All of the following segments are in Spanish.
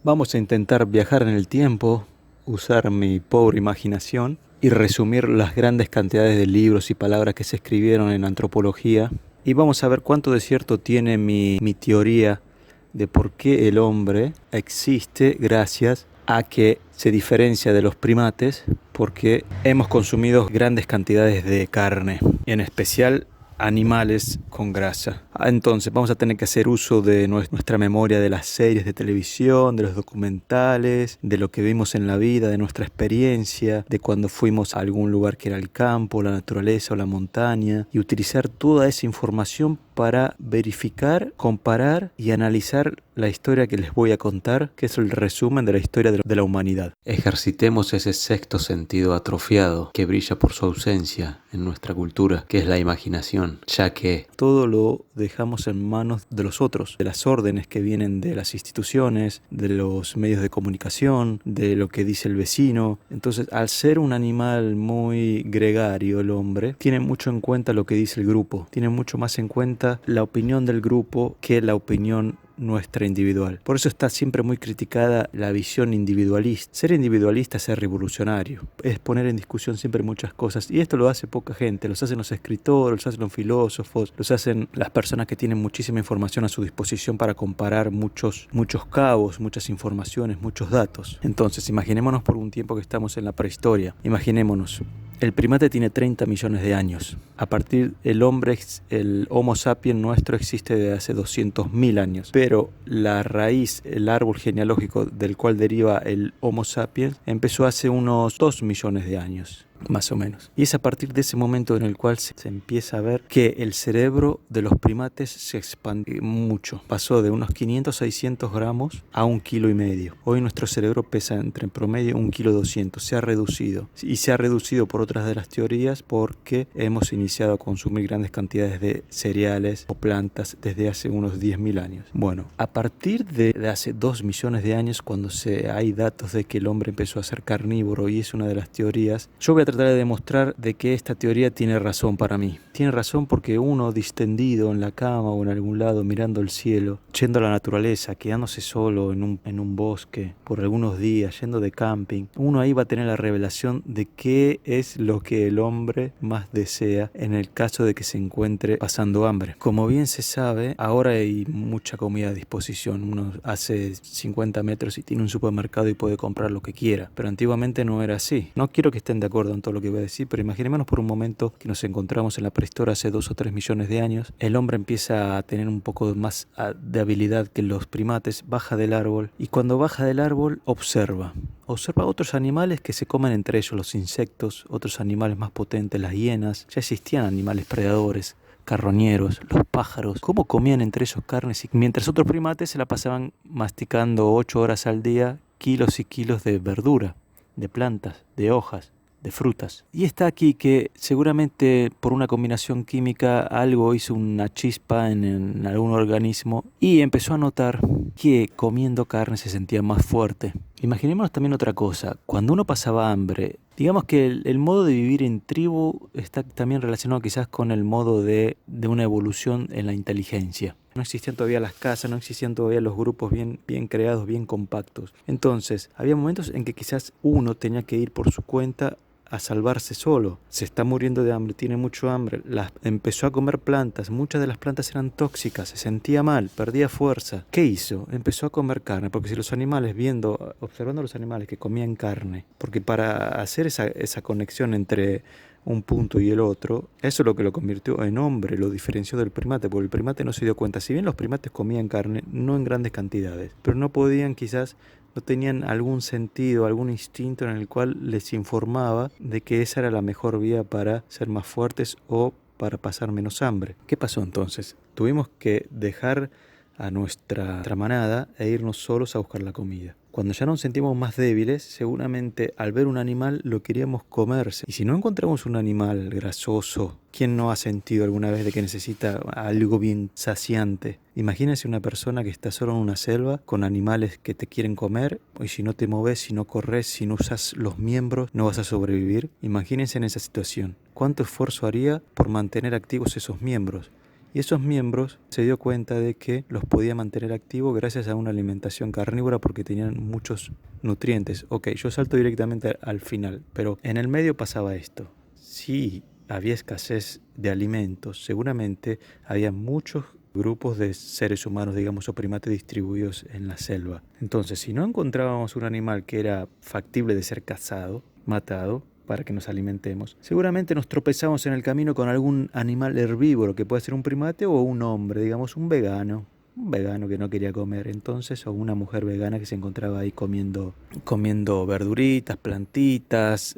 Vamos a intentar viajar en el tiempo, usar mi pobre imaginación y resumir las grandes cantidades de libros y palabras que se escribieron en antropología. Y vamos a ver cuánto de cierto tiene mi teoría de por qué el hombre existe gracias a que se diferencia de los primates porque hemos consumido grandes cantidades de carne, en especial animales con grasa. Entonces vamos a tener que hacer uso de nuestra memoria de las series de televisión, de los documentales, de lo que vimos en la vida, de nuestra experiencia, de cuando fuimos a algún lugar que era el campo, la naturaleza o la montaña, y utilizar toda esa información para verificar, comparar y analizar la historia que les voy a contar, que es el resumen de la historia de la humanidad. Ejercitemos ese sexto sentido atrofiado que brilla por su ausencia en nuestra cultura, que es la imaginación, ya que todo lo dejamos en manos de los otros, de las órdenes que vienen de las instituciones, de los medios de comunicación, de lo que dice el vecino. Entonces, al ser un animal muy gregario, el hombre tiene mucho en cuenta lo que dice el grupo, tiene mucho más en cuenta la opinión del grupo que la opinión nuestra individual. Por eso está siempre muy criticada la visión individualista. Ser individualista es ser revolucionario, es poner en discusión siempre muchas cosas, y esto lo hace poca gente, los hacen los escritores, los hacen los filósofos, los hacen las personas que tienen muchísima información a su disposición para comparar muchos cabos, muchas informaciones, muchos datos. Entonces, imaginémonos por un tiempo que estamos en la prehistoria. Imaginémonos. El primate tiene 30 millones de años. A partir del hombre, el Homo sapiens nuestro existe desde hace 200.000 años. Pero la raíz, el árbol genealógico del cual deriva el Homo sapiens, empezó hace unos 2 millones de años, más o menos. Y es a partir de ese momento en el cual se empieza a ver que el cerebro de los primates se expandió mucho. Pasó de unos 500 a 600 gramos a 1,5 kilos. Hoy nuestro cerebro pesa en promedio 1,2 kilos. Se ha reducido. Y se ha reducido por otras de las teorías porque hemos iniciado a consumir grandes cantidades de cereales o plantas desde hace unos 10.000 años. Bueno, a partir de hace 2 millones de años, cuando hay datos de que el hombre empezó a ser carnívoro, y es una de las teorías, yo voy a tratar de demostrar de que esta teoría tiene razón para mí. Tiene razón porque uno distendido en la cama o en algún lado mirando el cielo, yendo a la naturaleza, quedándose solo en un bosque por algunos días, yendo de camping, uno ahí va a tener la revelación de qué es lo que el hombre más desea en el caso de que se encuentre pasando hambre. Como bien se sabe, ahora hay mucha comida a disposición. Uno hace 50 metros y tiene un supermercado y puede comprar lo que quiera, pero antiguamente no era así. No quiero que estén de acuerdo en todo lo que voy a decir, pero imaginémonos por un momento que nos encontramos en la prehistoria hace 2 o 3 millones de años. El hombre empieza a tener un poco más de habilidad que los primates, baja del árbol, y cuando baja del árbol observa a otros animales que se comen entre ellos, los insectos, otros animales más potentes, las hienas. Ya existían animales predadores, carroñeros, los pájaros, cómo comían entre ellos carnes, y mientras otros primates se la pasaban masticando 8 horas al día kilos y kilos de verdura, de plantas, de hojas, de frutas. Y está aquí que seguramente por una combinación química algo hizo una chispa en algún organismo y empezó a notar que comiendo carne se sentía más fuerte. Imaginémonos también otra cosa. Cuando uno pasaba hambre, digamos que el modo de vivir en tribu está también relacionado quizás con el modo de una evolución en la inteligencia. No existían todavía las casas, no existían todavía los grupos bien creados, bien compactos. Entonces, había momentos en que quizás uno tenía que ir por su cuenta a salvarse solo. Se está muriendo de hambre, tiene mucho hambre, empezó a comer plantas, muchas de las plantas eran tóxicas, se sentía mal, perdía fuerza. ¿Qué hizo? Empezó a comer carne, porque si los animales, observando a los animales que comían carne, porque para hacer esa conexión entre un punto y el otro, eso es lo que lo convirtió en hombre, lo diferenció del primate, porque el primate no se dio cuenta. Si bien los primates comían carne, no en grandes cantidades, pero no tenían algún sentido, algún instinto en el cual les informaba de que esa era la mejor vía para ser más fuertes o para pasar menos hambre. ¿Qué pasó entonces? Tuvimos que dejar a nuestra manada e irnos solos a buscar la comida. Cuando ya nos sentimos más débiles, seguramente al ver un animal lo queríamos comerse. Y si no encontramos un animal grasoso, ¿quién no ha sentido alguna vez de que necesita algo bien saciante? Imagínense una persona que está solo en una selva con animales que te quieren comer, y si no te moves, si no corres, si no usas los miembros, no vas a sobrevivir. Imagínense en esa situación. ¿Cuánto esfuerzo haría por mantener activos esos miembros? Y esos miembros se dio cuenta de que los podía mantener activos gracias a una alimentación carnívora porque tenían muchos nutrientes. Ok, yo salto directamente al final, pero en el medio pasaba esto. Si había escasez de alimentos, seguramente había muchos grupos de seres humanos, digamos, o primates distribuidos en la selva. Entonces, si no encontrábamos un animal que era factible de ser cazado, matado, para que nos alimentemos, seguramente nos tropezamos en el camino con algún animal herbívoro, que puede ser un primate o un hombre, digamos, un vegano que no quería comer, entonces, o una mujer vegana que se encontraba ahí comiendo verduritas, plantitas,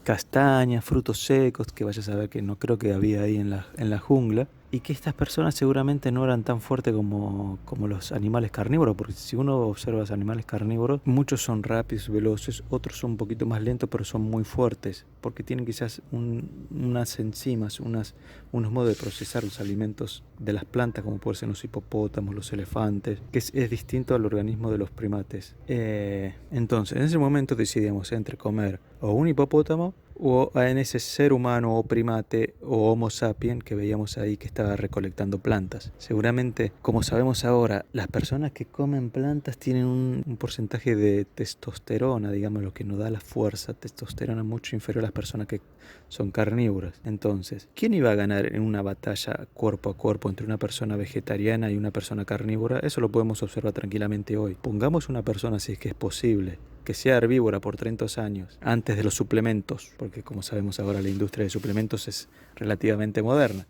castañas, frutos secos, que vaya a saber que no creo que había ahí en la jungla, y que estas personas seguramente no eran tan fuertes como los animales carnívoros, porque si uno observa los animales carnívoros, muchos son rápidos, veloces, otros son un poquito más lentos, pero son muy fuertes, porque tienen quizás unas enzimas, unos modos de procesar los alimentos de las plantas, como pueden ser los hipopótamos, los elefantes, que es distinto al organismo de los primates. Entonces, en ese momento decidimos entre comer o un hipopótamo o en ese ser humano o primate o Homo sapiens que veíamos ahí que estaba recolectando plantas. Seguramente, como sabemos ahora, las personas que comen plantas tienen un porcentaje de testosterona, digamos, lo que nos da la fuerza, testosterona mucho inferior a las personas que son carnívoras. Entonces, ¿quién iba a ganar en una batalla cuerpo a cuerpo entre una persona vegetariana y una persona carnívora? Eso lo podemos observar tranquilamente hoy. Pongamos una persona, si es que es posible, que sea herbívora por 30 años, antes de los suplementos, porque como sabemos ahora la industria de suplementos es relativamente moderna.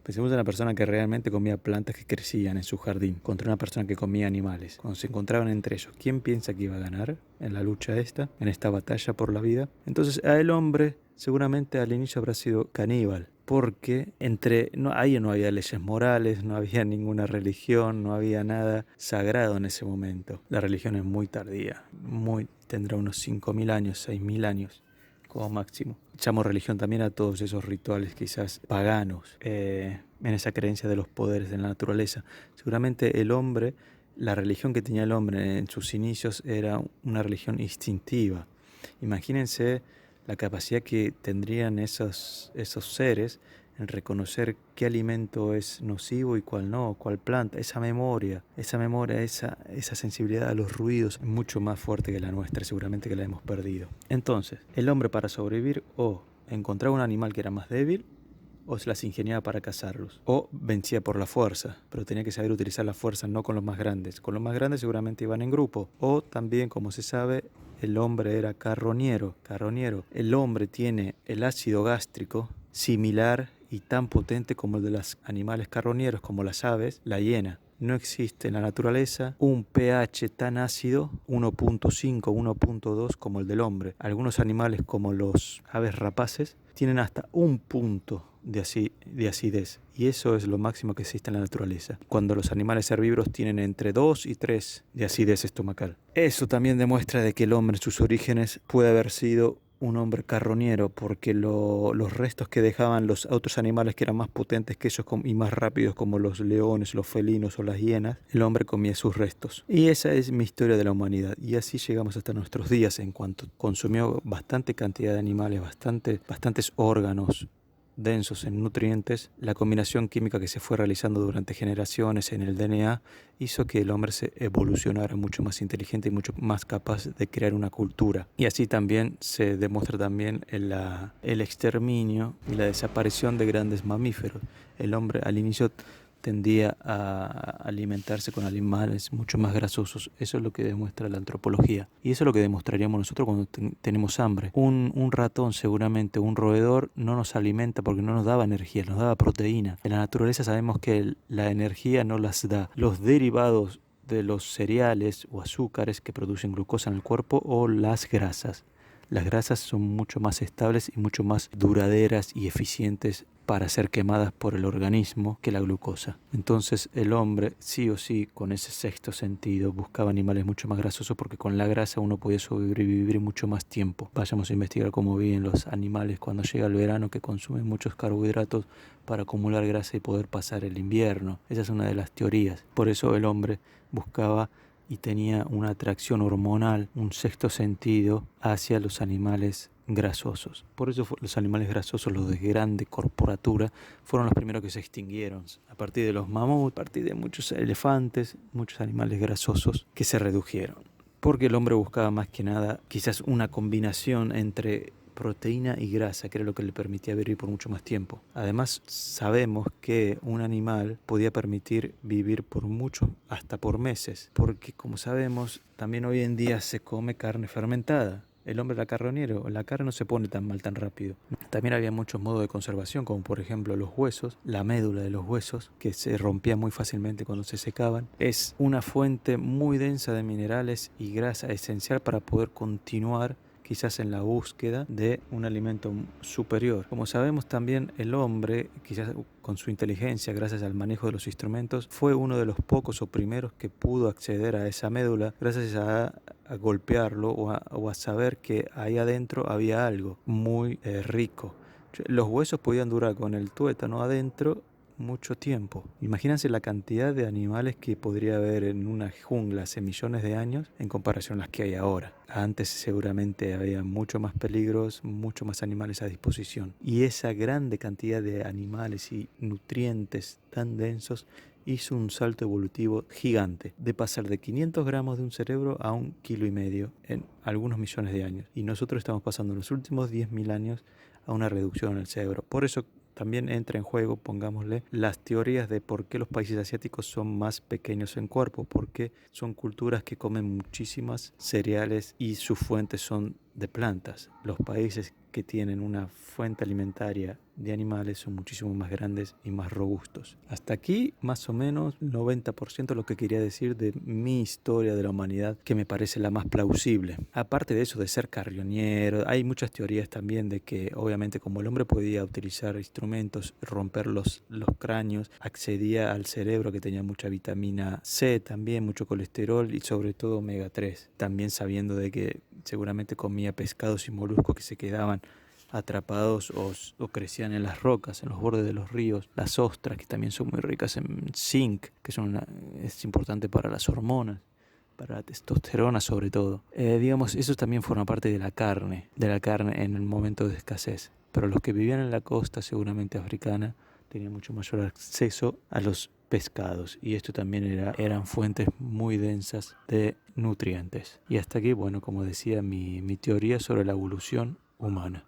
Pensemos en una persona que realmente comía plantas que crecían en su jardín, contra una persona que comía animales. Cuando se encontraban entre ellos, ¿quién piensa que iba a ganar en la lucha en esta batalla por la vida? Entonces, a el hombre seguramente al inicio habrá sido caníbal, porque ahí no había leyes morales, no había ninguna religión, no había nada sagrado en ese momento. La religión es muy tardía, tendrá unos 5.000 años, 6.000 años como máximo. Llamo religión también a todos esos rituales quizás paganos, en esa creencia de los poderes de la naturaleza. Seguramente la religión que tenía el hombre en sus inicios era una religión instintiva. Imagínense la capacidad que tendrían esos seres en reconocer qué alimento es nocivo y cuál no, cuál planta. Esa memoria, esa sensibilidad a los ruidos es mucho más fuerte que la nuestra, seguramente que la hemos perdido. Entonces, el hombre para sobrevivir o encontraba un animal que era más débil, o se las ingeniaba para cazarlos, o vencía por la fuerza, pero tenía que saber utilizar la fuerza no con los más grandes. Con los más grandes seguramente iban en grupo, o también, como se sabe, el hombre era carroñero. El hombre tiene el ácido gástrico similar y tan potente como el de los animales carroñeros, como las aves, la hiena. No existe en la naturaleza un pH tan ácido, 1.5, 1.2, como el del hombre. Algunos animales, como los aves rapaces, tienen hasta un punto de acidez, y eso es lo máximo que existe en la naturaleza, cuando los animales herbívoros tienen entre 2 y 3 de acidez estomacal. Eso también demuestra de que el hombre en sus orígenes puede haber sido un hombre carroñero, porque los restos que dejaban los otros animales que eran más potentes que ellos y más rápidos, como los leones, los felinos o las hienas, el hombre comía sus restos. Y esa es mi historia de la humanidad, y así llegamos hasta nuestros días, en cuanto consumió bastante cantidad de animales, bastantes órganos densos en nutrientes. La combinación química que se fue realizando durante generaciones en el DNA hizo que el hombre se evolucionara mucho más inteligente y mucho más capaz de crear una cultura. Y así también se demuestra también el exterminio y la desaparición de grandes mamíferos. El hombre al inicio tendía a alimentarse con animales mucho más grasosos. Eso es lo que demuestra la antropología. Y eso es lo que demostraríamos nosotros cuando tenemos hambre. Un ratón, seguramente, un roedor, no nos alimenta porque no nos daba energía, nos daba proteína. En la naturaleza sabemos que la energía no las da los derivados de los cereales o azúcares que producen glucosa en el cuerpo, o las grasas. Las grasas son mucho más estables y mucho más duraderas y eficientes para ser quemadas por el organismo que la glucosa. Entonces el hombre, sí o sí, con ese sexto sentido, buscaba animales mucho más grasosos, porque con la grasa uno podía sobrevivir mucho más tiempo. Vayamos a investigar cómo viven los animales cuando llega el verano, que consumen muchos carbohidratos para acumular grasa y poder pasar el invierno. Esa es una de las teorías. Por eso el hombre buscaba y tenía una atracción hormonal, un sexto sentido hacia los animales grasosos. Por eso los animales grasosos, los de grande corporatura, fueron los primeros que se extinguieron. A partir de los mamuts, a partir de muchos elefantes, muchos animales grasosos que se redujeron. Porque el hombre buscaba más que nada quizás una combinación entre proteína y grasa, que era lo que le permitía vivir por mucho más tiempo. Además, sabemos que un animal podía permitir vivir por mucho, hasta por meses, porque como sabemos, también hoy en día se come carne fermentada. El hombre era carroñero, la carne no se pone tan mal tan rápido. También había muchos modos de conservación, como por ejemplo los huesos, la médula de los huesos, que se rompía muy fácilmente cuando se secaban. Es una fuente muy densa de minerales y grasa esencial para poder continuar quizás en la búsqueda de un alimento superior. Como sabemos también, el hombre, quizás con su inteligencia, gracias al manejo de los instrumentos, fue uno de los pocos o primeros que pudo acceder a esa médula gracias a golpearlo o a saber que ahí adentro había algo muy rico. Los huesos podían durar con el tuétano adentro mucho tiempo. Imagínense la cantidad de animales que podría haber en una jungla hace millones de años en comparación a las que hay ahora. Antes seguramente había mucho más peligros, mucho más animales a disposición. Y esa grande cantidad de animales y nutrientes tan densos hizo un salto evolutivo gigante, de pasar de 500 gramos de un cerebro a 1,5 kilos en algunos millones de años. Y nosotros estamos pasando en los últimos 10.000 años a una reducción en el cerebro. Por eso también entra en juego, pongámosle, las teorías de por qué los países asiáticos son más pequeños en cuerpo, porque son culturas que comen muchísimas cereales y sus fuentes son de plantas. Los países que tienen una fuente alimentaria de animales son muchísimo más grandes y más robustos. Hasta aquí, más o menos, 90% lo que quería decir de mi historia de la humanidad, que me parece la más plausible. Aparte de eso de ser carroñero, hay muchas teorías también de que, obviamente, como el hombre podía utilizar instrumentos, romper los cráneos, accedía al cerebro que tenía mucha vitamina C, también mucho colesterol y sobre todo omega 3. También sabiendo de que seguramente comía pescados y moluscos que se quedaban atrapados o crecían en las rocas, en los bordes de los ríos. Las ostras, que también son muy ricas en zinc, que es importante para las hormonas, para la testosterona sobre todo. Digamos, eso también forma parte de la carne en el momento de escasez. Pero los que vivían en la costa, seguramente africana, tenían mucho mayor acceso a los pescados, y esto también eran fuentes muy densas de nutrientes. Y hasta aquí, bueno, como decía, mi teoría sobre la evolución humana.